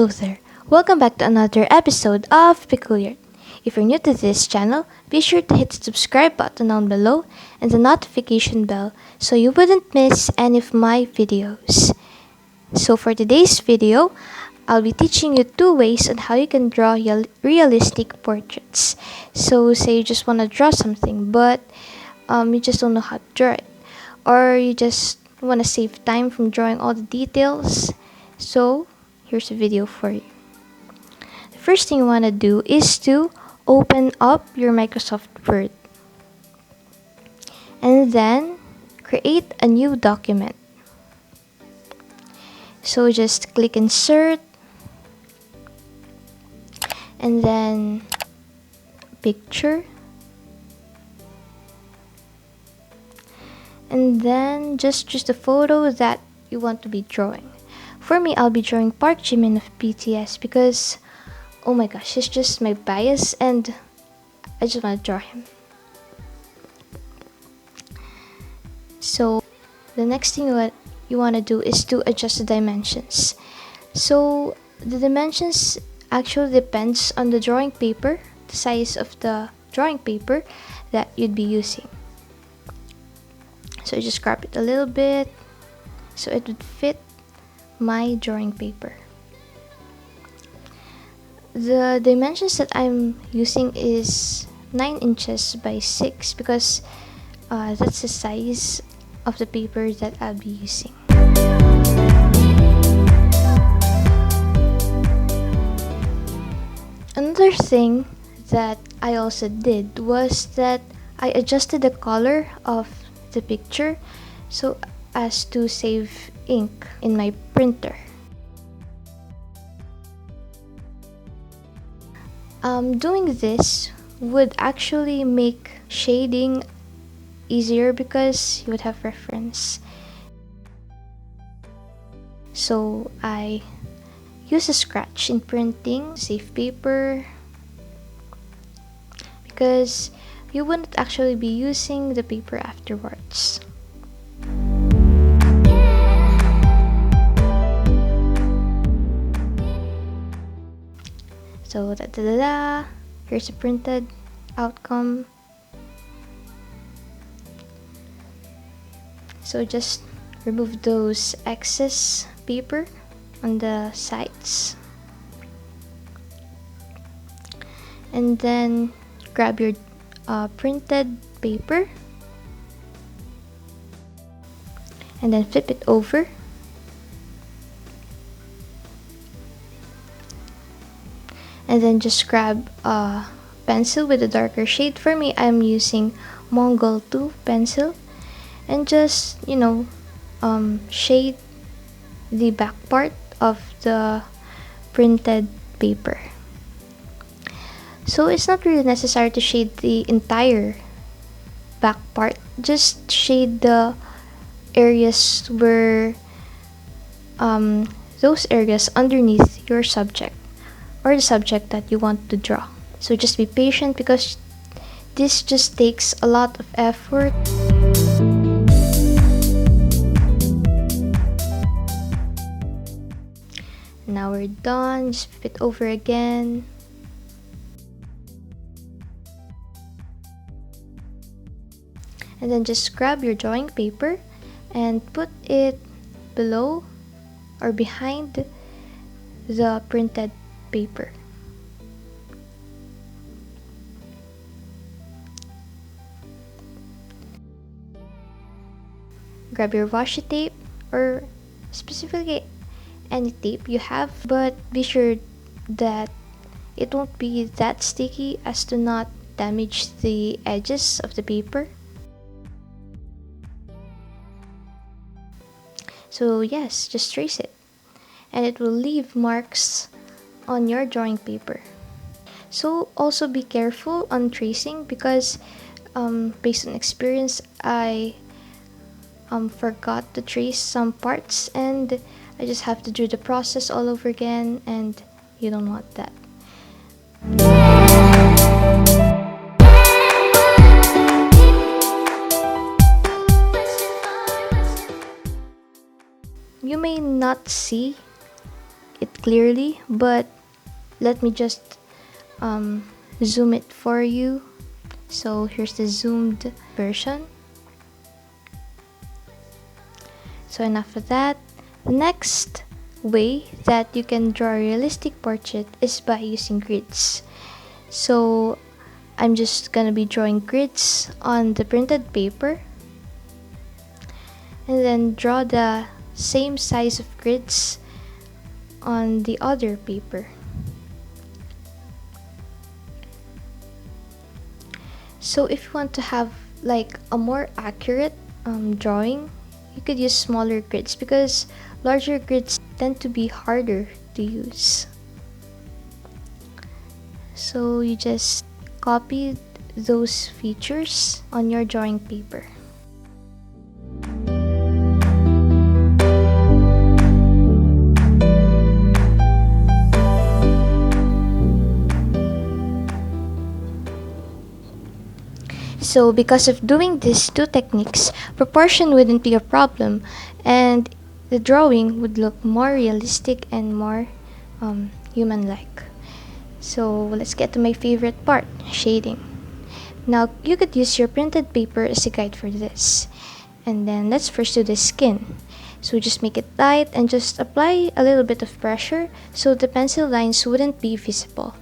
Hello there. Welcome back to another episode of peculiART. If you're new to this channel, be sure to hit the subscribe button down below and the notification bell so you wouldn't miss any of my videos. So for today's video, I'll be teaching you two ways on how you can draw realistic portraits. So say you just want to draw something but you just don't know how to draw it, or you just want to save time from drawing all the details. So here's a video for you. The first thing you want to do is to open up your Microsoft Word and then create a new document. So just click insert and then picture, and then just choose the photo that you want to be drawing. For me, I'll be drawing Park Jimin of BTS because, oh my gosh, he's just my bias and I just want to draw him. So the next thing you want to do is to adjust the dimensions. So the dimensions actually depends on the drawing paper, the size of the drawing paper that you'd be using. So just crop it a little bit so it would fit my drawing paper. The dimensions that I'm using is 9 inches by 6 because that's the size of the paper that I'll be using. Another thing that I also did was that I adjusted the color of the picture so as to save ink in my printer. Doing this would actually make shading easier because you would have reference. So I use a scratch in printing, save paper, because you wouldn't actually be using the paper afterwards. So here's a printed outcome. So just remove those excess paper on the sides and then grab your printed paper and then flip it over and then just grab a pencil with a darker shade. For me, I'm using Mongol 2 pencil and just shade the back part of the printed paper. So it's not really necessary to shade the entire back part, just shade the areas where those areas underneath your subject or the subject that you want to draw. So just be patient because this just takes a lot of effort. Now we're done, just flip it over again. And then just grab your drawing paper and put it below or behind the printed paper. Grab your washi tape or specifically any tape you have, but be sure that it won't be that sticky as to not damage the edges of the paper. So yes, just trace it and it will leave marks on your drawing paper. So also be careful on tracing because based on experience, I forgot to trace some parts and I just have to do the process all over again, and you don't want that. You may not see it clearly, but let me just zoom it for you. So here's the zoomed version. So enough of that. The next way that you can draw a realistic portrait is by using grids. So I'm just gonna be drawing grids on the printed paper, and then draw the same size of grids on the other paper. So if you want to have like a more accurate drawing, you could use smaller grids because larger grids tend to be harder to use. So you just copy those features on your drawing paper. So because of doing these two techniques, proportion wouldn't be a problem and the drawing would look more realistic and more human-like. So let's get to my favorite part, shading. Now you could use your printed paper as a guide for this. And then let's first do the skin. So just make it light and just apply a little bit of pressure so the pencil lines wouldn't be visible.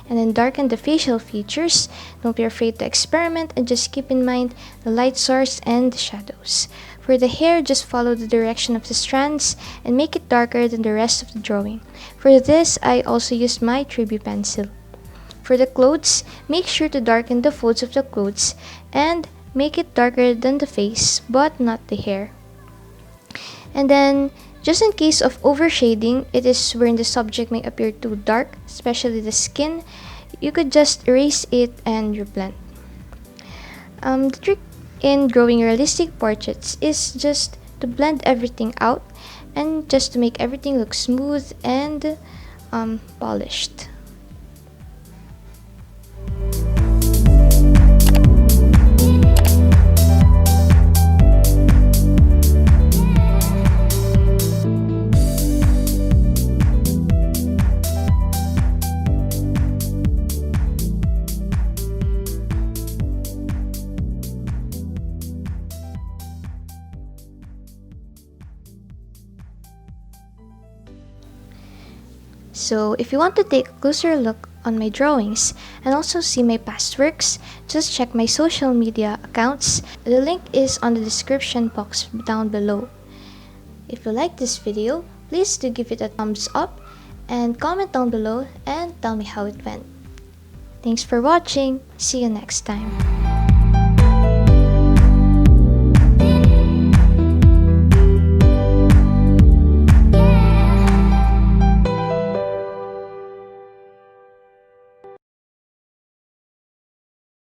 And then darken the facial features. Don't be afraid to experiment and just keep in mind the light source and the shadows. For the hair, just follow the direction of the strands and make it darker than the rest of the drawing. For this, I also used my tribute pencil. For the clothes, make sure to darken the folds of the clothes and make it darker than the face but not the hair. And then, just in case of overshading, it is wherein the subject may appear too dark, especially the skin, you could just erase it and reblend. The trick in drawing realistic portraits is just to blend everything out and just to make everything look smooth and polished. So if you want to take a closer look on my drawings and also see my past works, just check my social media accounts. The link is on the description box down below. If you like this video, please do give it a thumbs up and comment down below and tell me how it went. Thanks for watching. See you next time.